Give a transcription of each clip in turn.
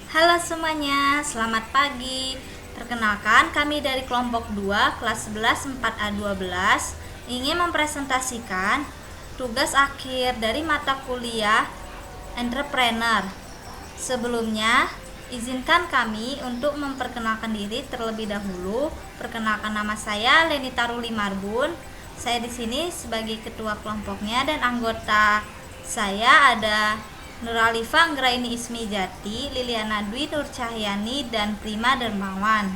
Halo semuanya, selamat pagi. Perkenalkan, kami dari kelompok 2 kelas 11 4A12 ingin mempresentasikan tugas akhir dari mata kuliah Entrepreneur. Sebelumnya, izinkan kami untuk memperkenalkan diri terlebih dahulu. Perkenalkan, nama saya Lenita Ruli Marbun. Saya di sini sebagai ketua kelompoknya dan anggota saya ada Nuralifa Anggraini Ismi Jati, Liliana Dwi Nur Cahyani, dan Prima Dermawan.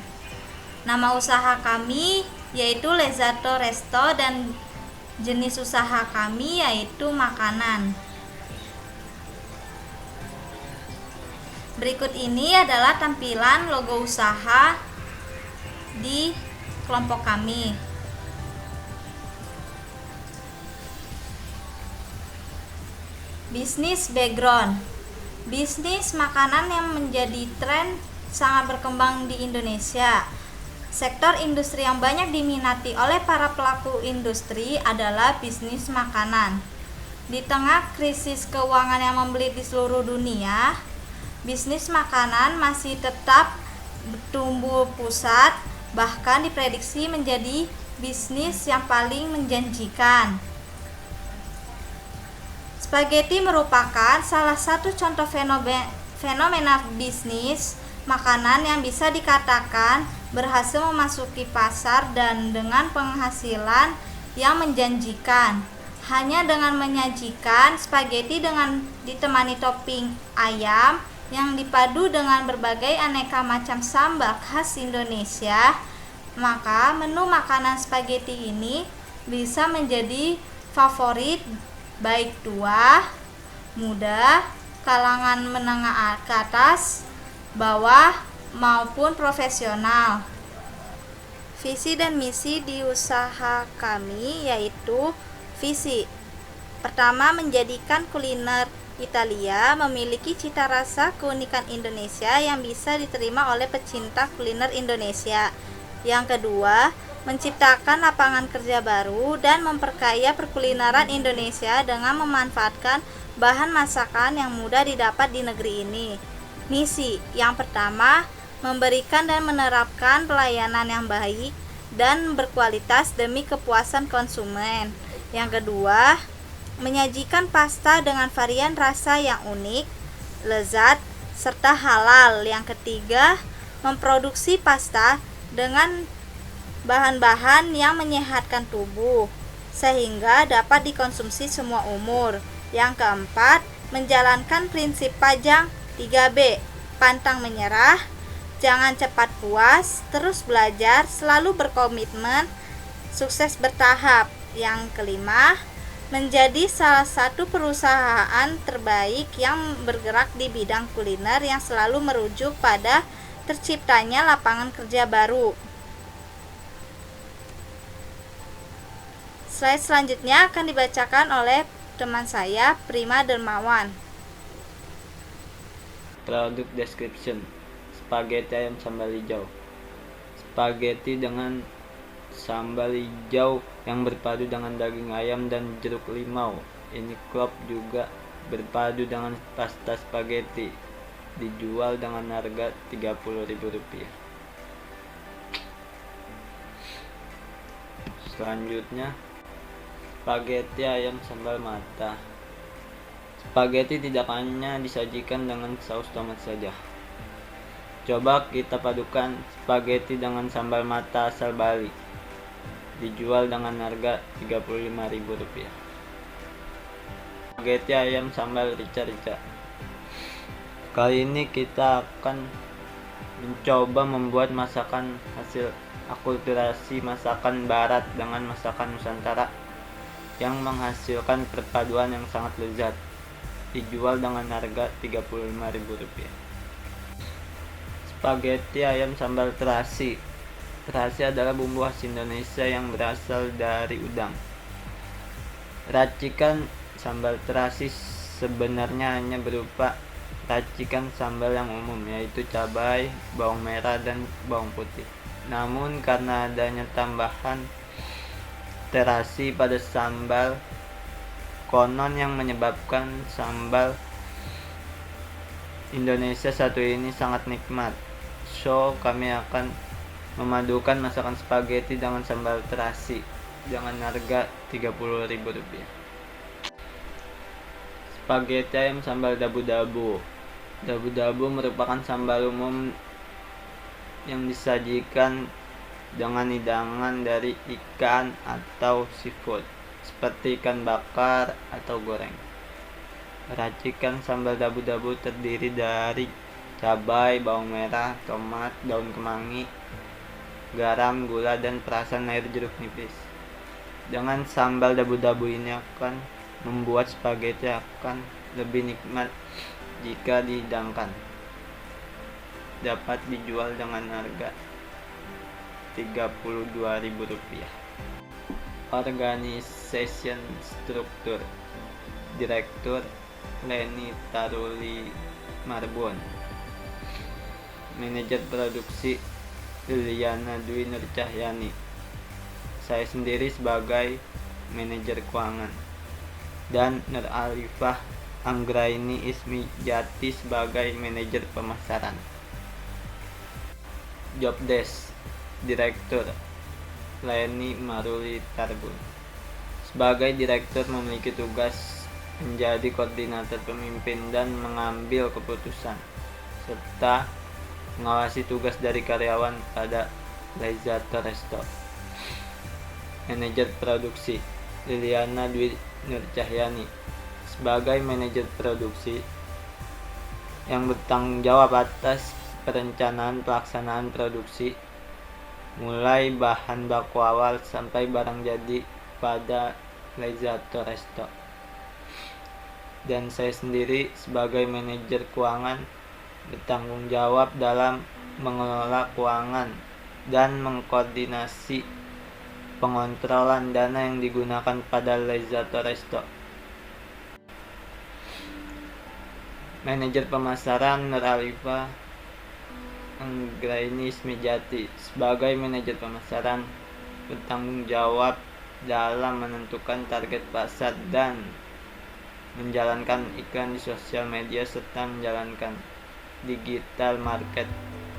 Nama usaha kami yaitu Lezato Resto dan jenis usaha kami yaitu makanan. Berikut ini adalah tampilan logo usaha di kelompok kami. Bisnis background. Bisnis makanan yang menjadi tren sangat berkembang di Indonesia. Sektor industri yang banyak diminati oleh para pelaku industri adalah bisnis makanan. Di tengah krisis keuangan yang membelit di seluruh dunia, bisnis makanan masih tetap bertumbuh pesat, bahkan diprediksi menjadi bisnis yang paling menjanjikan. Spaghetti merupakan salah satu contoh fenomena bisnis makanan yang bisa dikatakan berhasil memasuki pasar dan dengan penghasilan yang menjanjikan. Hanya dengan menyajikan spaghetti dengan ditemani topping ayam yang dipadu dengan berbagai aneka macam sambal khas Indonesia, maka menu makanan spaghetti ini bisa menjadi favorit baik tua, muda, kalangan menengah ke atas, bawah, maupun profesional. Visi dan misi di usaha kami yaitu visi. Pertama, menjadikan kuliner Italia memiliki cita rasa keunikan Indonesia yang bisa diterima oleh pecinta kuliner Indonesia. Yang kedua, menciptakan lapangan kerja baru dan memperkaya perkulineran Indonesia dengan memanfaatkan bahan masakan yang mudah didapat di negeri ini. Misi yang pertama, memberikan dan menerapkan pelayanan yang baik dan berkualitas demi kepuasan konsumen. Yang kedua, menyajikan pasta dengan varian rasa yang unik, lezat, serta halal. Yang ketiga, memproduksi pasta dengan bahan-bahan yang menyehatkan tubuh sehingga dapat dikonsumsi semua umur. Yang keempat, menjalankan prinsip Pajang 3B, pantang menyerah, jangan cepat puas, terus belajar, selalu berkomitmen, sukses bertahap. Yang kelima, menjadi salah satu perusahaan terbaik yang bergerak di bidang kuliner yang selalu merujuk pada terciptanya lapangan kerja baru. Slide selanjutnya akan dibacakan oleh teman saya, Prima Dermawan. Produk description: spaghetti ayam sambal hijau. Spaghetti dengan sambal hijau yang berpadu dengan daging ayam dan jeruk limau. Ini klop juga berpadu dengan pasta spaghetti. Dijual dengan harga Rp30.000. Selanjutnya, spaghetti ayam sambal mata. Spaghetti tidak hanya disajikan dengan saus tomat saja. Coba kita padukan spaghetti dengan sambal mata asal Bali. Dijual dengan harga Rp35.000. Spaghetti ayam sambal rica-rica. Kali ini kita akan mencoba membuat masakan hasil akulturasi masakan barat dengan masakan Nusantara yang menghasilkan perpaduan yang sangat lezat. Dijual dengan harga Rp35.000. Spaghetti ayam sambal terasi. Terasi adalah bumbu khas Indonesia yang berasal dari udang. Racikan sambal terasi sebenarnya hanya berupa racikan sambal yang umum, yaitu cabai, bawang merah, dan bawang putih. Namun karena adanya tambahan terasi pada sambal, konon yang menyebabkan sambal Indonesia satu ini sangat nikmat. So, kami akan memadukan masakan spaghetti dengan sambal terasi dengan harga Rp30.000. Spaghetti ayam sambal dabu-dabu. Dabu-dabu merupakan sambal umum yang disajikan dengan hidangan dari ikan atau seafood seperti ikan bakar atau goreng. Racikan sambal dabu-dabu terdiri dari cabai, bawang merah, tomat, daun kemangi, garam, gula, dan perasan air jeruk nipis. Dengan sambal dabu-dabu ini akan membuat spaghetti akan lebih nikmat jika dihidangkan. Dapat dijual dengan harga Rp32.000. Organization struktur. Direktur Leni Taruli Marbun. Manajer produksi Liliana Dwi Nurcahyani. Saya sendiri sebagai manajer keuangan. Dan Nur Alifah Anggraini Ismi Jati sebagai manajer pemasaran. Job Desk. Direktur Leni Maruli Tarbun. Sebagai direktur memiliki tugas menjadi koordinator pemimpin dan mengambil keputusan serta mengawasi tugas dari karyawan pada Lezzato Resto. Manajer produksi Liliana Dwi Nurcahyani. Sebagai manajer produksi yang bertanggung jawab atas perencanaan pelaksanaan produksi mulai bahan baku awal sampai barang jadi pada Lezzato Resto. Dan saya sendiri sebagai manajer keuangan bertanggung jawab dalam mengelola keuangan dan mengkoordinasi pengontrolan dana yang digunakan pada Lezzato Resto. Manajer pemasaran Nur Alifah Anggraini Ismijati. Sebagai manajer pemasaran bertanggung jawab dalam menentukan target pasar dan menjalankan iklan di sosial media serta menjalankan digital market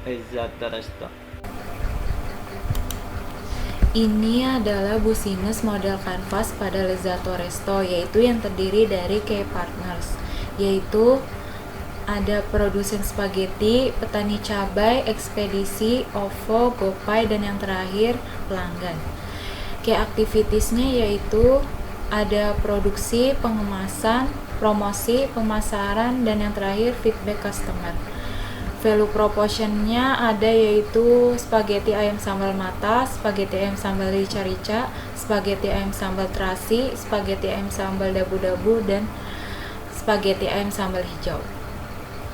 Lezzato Resto. Ini adalah busines model kanvas pada Lezzato Resto, yaitu yang terdiri dari key partners, yaitu ada produsen spaghetti, petani cabai, ekspedisi, OVO, GoPay, dan yang terakhir pelanggan. Key activitiesnya yaitu ada produksi, pengemasan, promosi, pemasaran, dan yang terakhir feedback customer. Value proportionnya ada yaitu spaghetti ayam sambal mata, spaghetti ayam sambal rica-rica, spaghetti ayam sambal terasi, spaghetti ayam sambal dabu-dabu, dan spaghetti ayam sambal hijau.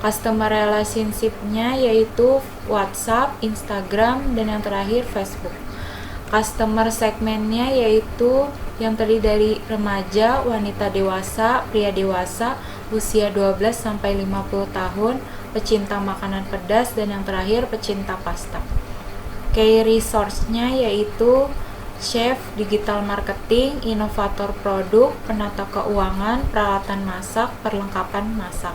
Customer relationship-nya yaitu WhatsApp, Instagram, dan yang terakhir Facebook. Customer segmennya yaitu yang terdiri dari remaja, wanita dewasa, pria dewasa, usia 12-50 tahun, pecinta makanan pedas, dan yang terakhir pecinta pasta. Key resource-nya yaitu chef, digital marketing, inovator produk, penata keuangan, peralatan masak, perlengkapan masak.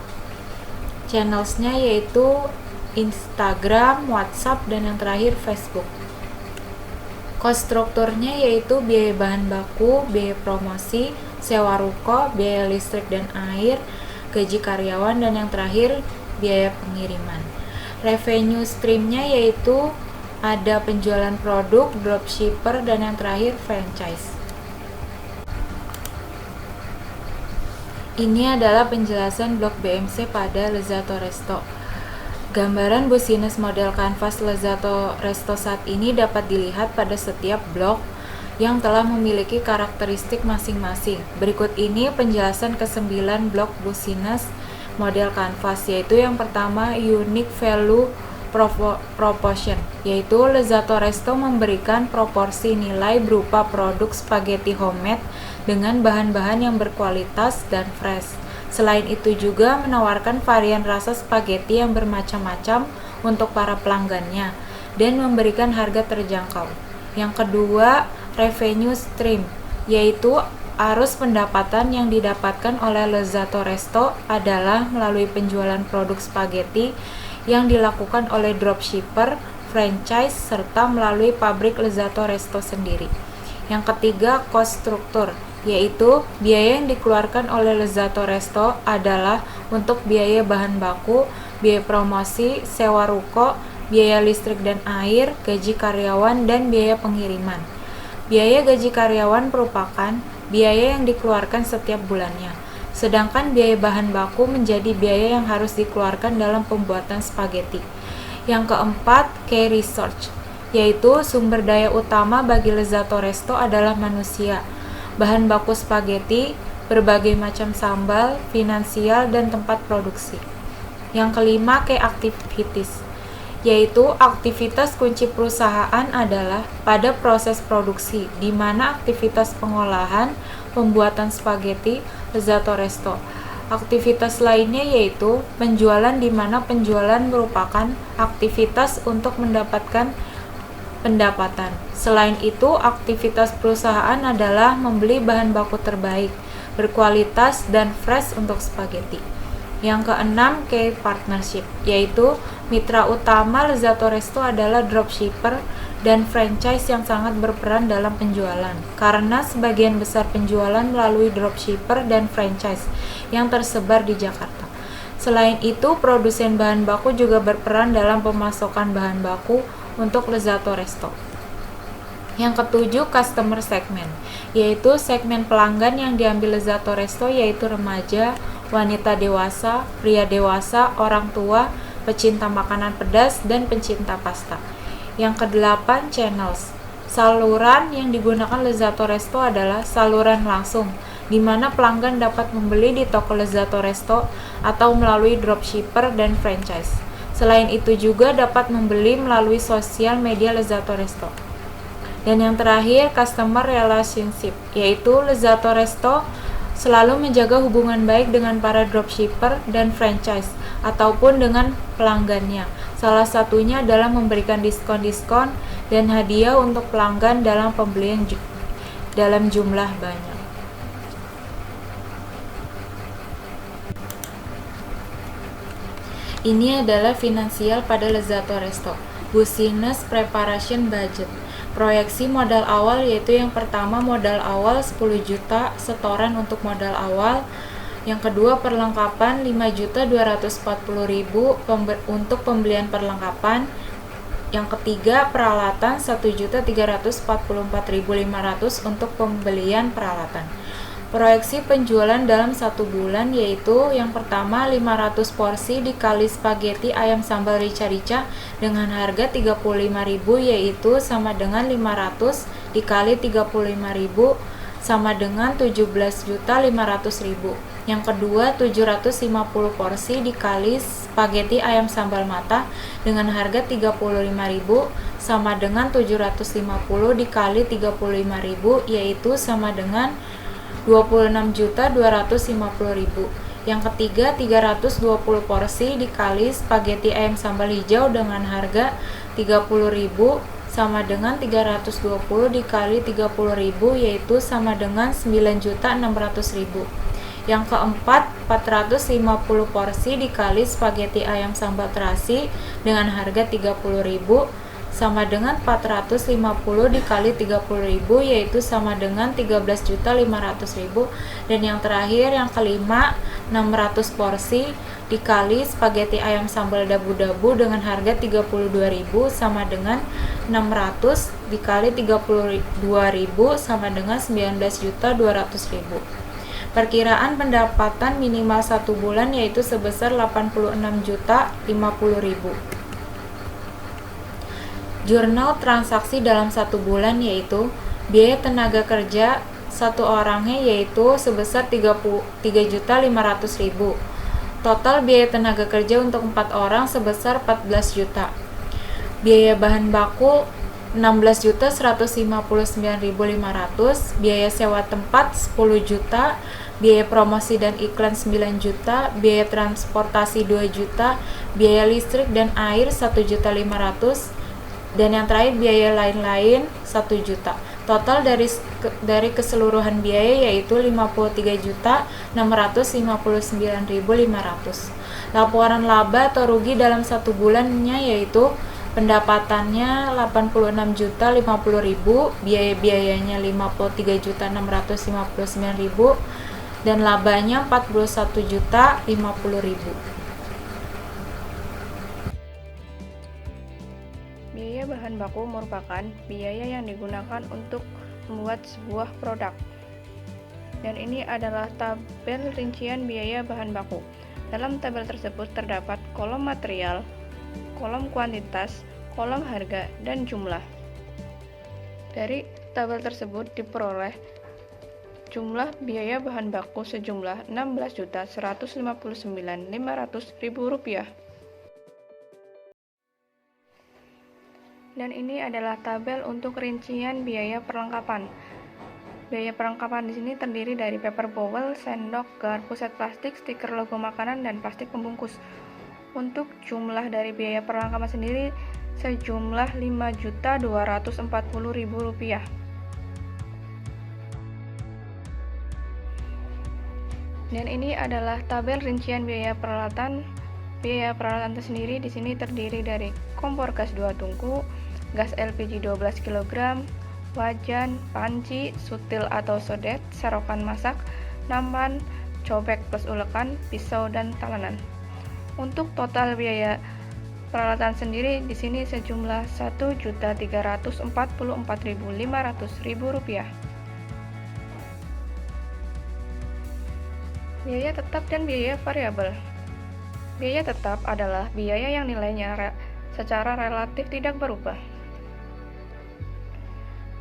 Channels-nya yaitu Instagram, WhatsApp, dan yang terakhir Facebook. Cost strukturnya yaitu biaya bahan baku, biaya promosi, sewa ruko, biaya listrik dan air, gaji karyawan, dan yang terakhir biaya pengiriman. Revenue streamnya yaitu ada penjualan produk, dropshipper, dan yang terakhir franchise. Ini adalah penjelasan blok BMC pada Lezzato Resto. Gambaran busines model kanvas Lezzato Resto saat ini dapat dilihat pada setiap blok yang telah memiliki karakteristik masing-masing. Berikut ini penjelasan ke-9 blok busines model kanvas, yaitu yang pertama unique value proportion, yaitu Lezzato Resto memberikan proporsi nilai berupa produk spaghetti homemade dengan bahan-bahan yang berkualitas dan fresh. Selain itu juga menawarkan varian rasa spaghetti yang bermacam-macam untuk para pelanggannya dan memberikan harga terjangkau. Yang kedua, revenue stream, yaitu arus pendapatan yang didapatkan oleh Lezzato Resto adalah melalui penjualan produk spaghetti yang dilakukan oleh dropshipper, franchise, serta melalui pabrik Lezzato Resto sendiri. Yang ketiga, cost struktur, yaitu biaya yang dikeluarkan oleh Lezzato Resto adalah untuk biaya bahan baku, biaya promosi, sewa ruko, biaya listrik dan air, gaji karyawan, dan biaya pengiriman. Biaya gaji karyawan merupakan biaya yang dikeluarkan setiap bulannya, sedangkan biaya bahan baku menjadi biaya yang harus dikeluarkan dalam pembuatan spaghetti. Yang keempat, key research, yaitu sumber daya utama bagi Lezzato Resto adalah manusia, bahan baku spaghetti, berbagai macam sambal, finansial, dan tempat produksi. Yang kelima, key activities, yaitu aktivitas kunci perusahaan adalah pada proses produksi, di mana aktivitas pengolahan, pembuatan spaghetti, Lezzato Resto. Aktivitas lainnya yaitu penjualan, di mana penjualan merupakan aktivitas untuk mendapatkan pendapatan. Selain itu, aktivitas perusahaan adalah membeli bahan baku terbaik, berkualitas, dan fresh untuk spaghetti. Yang keenam, key partnership, yaitu mitra utama Lezzato Resto adalah dropshipper dan franchise yang sangat berperan dalam penjualan, karena sebagian besar penjualan melalui dropshipper dan franchise yang tersebar di Jakarta. Selain itu, produsen bahan baku juga berperan dalam pemasokan bahan baku untuk Lezzato Resto. Yang ketujuh, customer segment, yaitu segmen pelanggan yang diambil Lezzato Resto, yaitu remaja, wanita dewasa, pria dewasa, orang tua, pecinta makanan pedas, dan pencinta pasta. Yang kedelapan, channels. Saluran yang digunakan Lezzato Resto adalah saluran langsung, di mana pelanggan dapat membeli di toko Lezzato Resto atau melalui dropshipper dan franchise. Selain itu juga dapat membeli melalui sosial media Lezzato Resto. Dan yang terakhir, customer relationship, yaitu Lezzato Resto selalu menjaga hubungan baik dengan para dropshipper dan franchise ataupun dengan pelanggannya. Salah satunya adalah memberikan diskon-diskon dan hadiah untuk pelanggan dalam pembelian dalam jumlah banyak. Ini adalah finansial pada Lezzato Resto. Business preparation budget. Proyeksi modal awal, yaitu yang pertama modal awal 10 juta setoran untuk modal awal. Yang kedua perlengkapan 5.240.000 untuk pembelian perlengkapan. Yang ketiga peralatan 1.344.500 untuk pembelian peralatan. Proyeksi penjualan dalam 1 bulan, yaitu yang pertama 500 porsi dikali spaghetti ayam sambal rica-rica dengan harga 35.000, yaitu sama dengan 500 dikali 35.000 sama dengan 17.500.000. Yang kedua 750 porsi dikali spaghetti ayam sambal mata dengan harga 35.000 sama dengan 750 dikali 35.000, yaitu sama dengan 26.250.000. Yang ketiga 320 porsi dikali spaghetti ayam sambal hijau dengan harga 30.000 sama dengan 320 dikali 30.000, yaitu sama dengan 9.600.000. Yang keempat 450 porsi dikali spaghetti ayam sambal terasi dengan harga 30.000 sama dengan 450 dikali 30.000, yaitu sama dengan 13.500.000. Dan yang terakhir, yang kelima 600 porsi dikali spaghetti ayam sambal dabu-dabu dengan harga 32.000 sama dengan 600 dikali 32.000 sama dengan 19.200.000. Perkiraan pendapatan minimal 1 bulan yaitu sebesar 86.050.000. Jurnal transaksi dalam 1 bulan yaitu biaya tenaga kerja satu orangnya yaitu sebesar 3.500.000. Total biaya tenaga kerja untuk 4 orang sebesar 14 juta. Biaya bahan baku 16.159.500, biaya sewa tempat 10 juta, biaya promosi dan iklan 9 juta, biaya transportasi 2 juta, biaya listrik dan air 1.500.000, dan yang terakhir biaya lain-lain 1 juta. Total dari keseluruhan biaya yaitu 53.659.500. Laporan laba atau rugi dalam satu bulannya yaitu pendapatannya 86.050.000, biaya-biayanya 53.659.000 dan labanya 41.050.000. Biaya bahan baku merupakan biaya yang digunakan untuk membuat sebuah produk. Dan ini adalah tabel rincian biaya bahan baku. Dalam tabel tersebut terdapat kolom material, kolom kuantitas, kolom harga, dan jumlah. Dari tabel tersebut diperoleh jumlah biaya bahan baku sejumlah Rp16.159.500. Dan ini adalah tabel untuk rincian biaya perlengkapan. Biaya perlengkapan di sini terdiri dari paper bowel, sendok, garpu set plastik, stiker logo makanan, dan plastik pembungkus. Untuk jumlah dari biaya perlengkapan sendiri sejumlah Rp5.240.000. Dan ini adalah tabel rincian biaya peralatan. Biaya peralatan tersendiri di sini terdiri dari kompor gas 2 tungku, gas LPG 12 kg, wajan, panci, sutil atau sodet, serokan masak, nampan, cobek plus ulekan, pisau, dan talenan. Untuk total biaya peralatan sendiri di sini sejumlah Rp1.344.500. Biaya tetap dan biaya variabel. Biaya tetap adalah biaya yang nilainya secara relatif tidak berubah.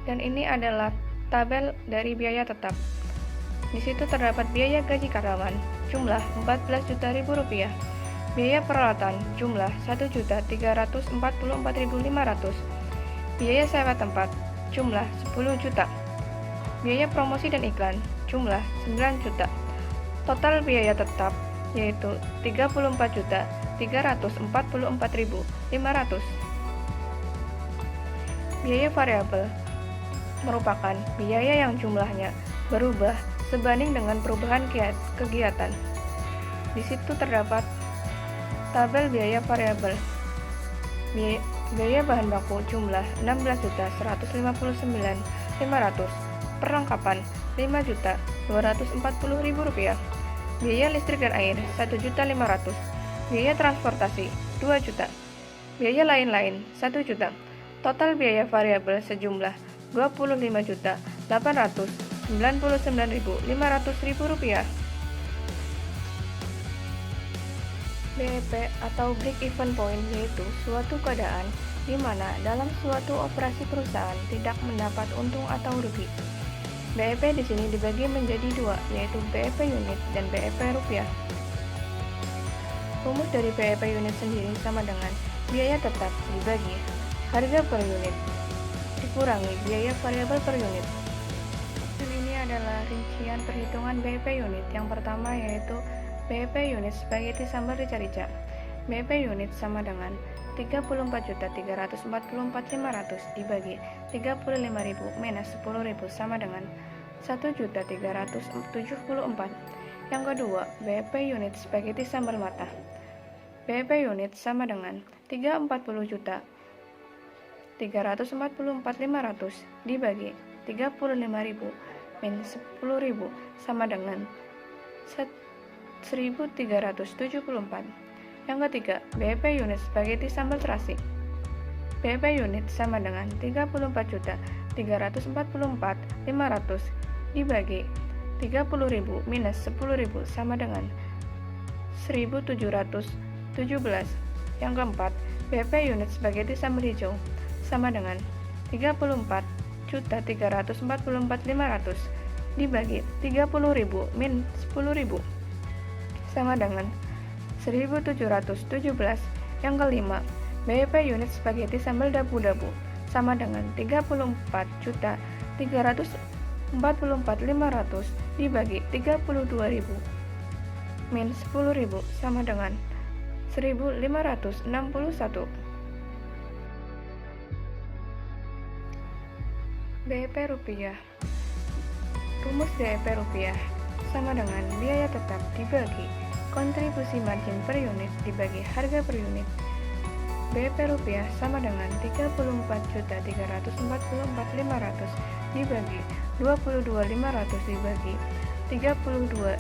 Dan ini adalah tabel dari biaya tetap. Di situ terdapat biaya gaji karyawan jumlah Rp14.000.000, biaya peralatan jumlah Rp1.344.500, biaya sewa tempat jumlah Rp10 juta, biaya promosi dan iklan jumlah Rp9 juta. Total biaya tetap yaitu Rp34.344.500. Biaya variabel merupakan biaya yang jumlahnya berubah sebanding dengan perubahan kegiatan. Di situ terdapat tabel biaya variabel. Biaya bahan baku jumlah Rp16.159.500, perlengkapan Rp5.240.000, biaya listrik dan air Rp1.500.000, biaya transportasi Rp2 juta, biaya lain-lain Rp1 juta. Total biaya variabel sejumlah Rp25.899.500. BEP atau break even point yaitu suatu keadaan di mana dalam suatu operasi perusahaan tidak mendapat untung atau rugi. BEP di sini dibagi menjadi dua, yaitu BEP unit dan BEP rupiah. Rumus dari BEP unit sendiri sama dengan biaya tetap dibagi harga per unit dikurangi biaya variabel per unit. Dan ini adalah rincian perhitungan BEP unit. Yang pertama yaitu BEP unit spaghetti sambal rica-rica. BEP unit sama dengan Rp34.344.500 dibagi 35.000 minus 10.000 sama dengan Rp1.374. Yang kedua, BEP unit spaghetti sambal mata. BEP unit sama dengan Rp344.500 dibagi 35.000 min 10.000 sama dengan 1.374. Yang ketiga, BEP unit spaghetti sambal terasi. BEP unit sama dengan Rp3.444.500 dibagi 30.000 minus 10.000 sama dengan 1.717. Yang keempat, BEP unit spaghetti sambal hijau sama dengan Rp3.344.500 dibagi 30.000 min 10.000 sama dengan 1.717. Yang kelima, BEP unit spaghetti sambal dabu-dabu sama dengan Rp3.444.500 dibagi 32.000 min 10.000 sama dengan 1.561. DEP rupiah. Rumus DEP rupiah sama dengan biaya tetap dibagi kontribusi margin per unit dibagi harga per unit. BEP rupiah sama dengan 34.344.500 dibagi 22.500 dibagi 32.500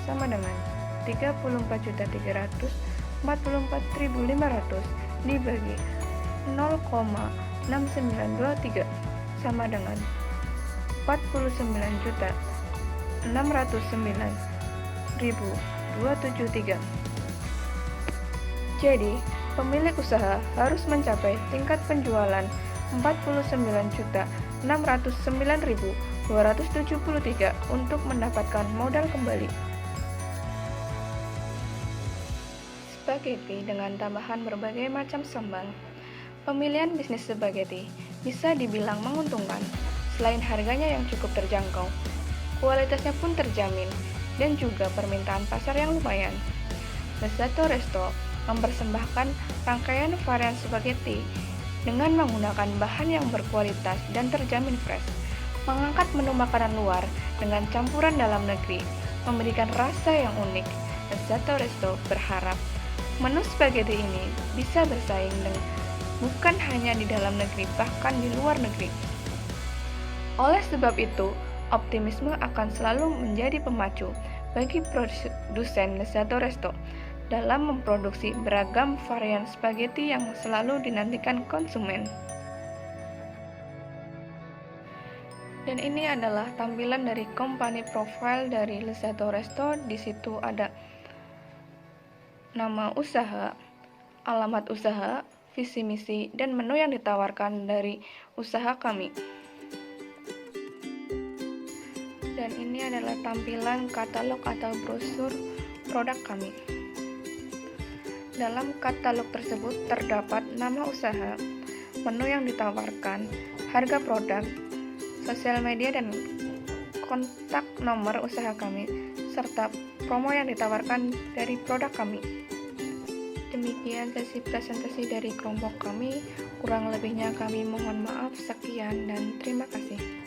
sama dengan 34.344.500 dibagi 0,6923 sama dengan 49.609.273. Jadi, pemilik usaha harus mencapai tingkat penjualan 49.609.273 untuk mendapatkan modal kembali. Spaghetti dengan tambahan berbagai macam sambal. Pemilihan bisnis spaghetti bisa dibilang menguntungkan. Selain harganya yang cukup terjangkau, kualitasnya pun terjamin dan juga permintaan pasar yang lumayan. Lezzato Resto mempersembahkan rangkaian varian spaghetti dengan menggunakan bahan yang berkualitas dan terjamin fresh. Mengangkat menu makanan luar dengan campuran dalam negeri memberikan rasa yang unik. Lezzato Resto berharap menu spaghetti ini bisa bersaing bukan hanya di dalam negeri, bahkan di luar negeri. Oleh sebab itu, optimisme akan selalu menjadi pemacu bagi produsen Lezzato Resto dalam memproduksi beragam varian spaghetti yang selalu dinantikan konsumen. Dan ini adalah tampilan dari company profile dari Lezzato Resto. Di situ ada nama usaha, alamat usaha, visi misi, dan menu yang ditawarkan dari usaha kami. Dan ini adalah tampilan katalog atau brosur produk kami. Dalam katalog tersebut terdapat nama usaha, menu yang ditawarkan, harga produk, sosial media dan kontak nomor usaha kami, serta promo yang ditawarkan dari produk kami. Demikian sesi presentasi dari kelompok kami, kurang lebihnya kami mohon maaf. Sekian dan terima kasih.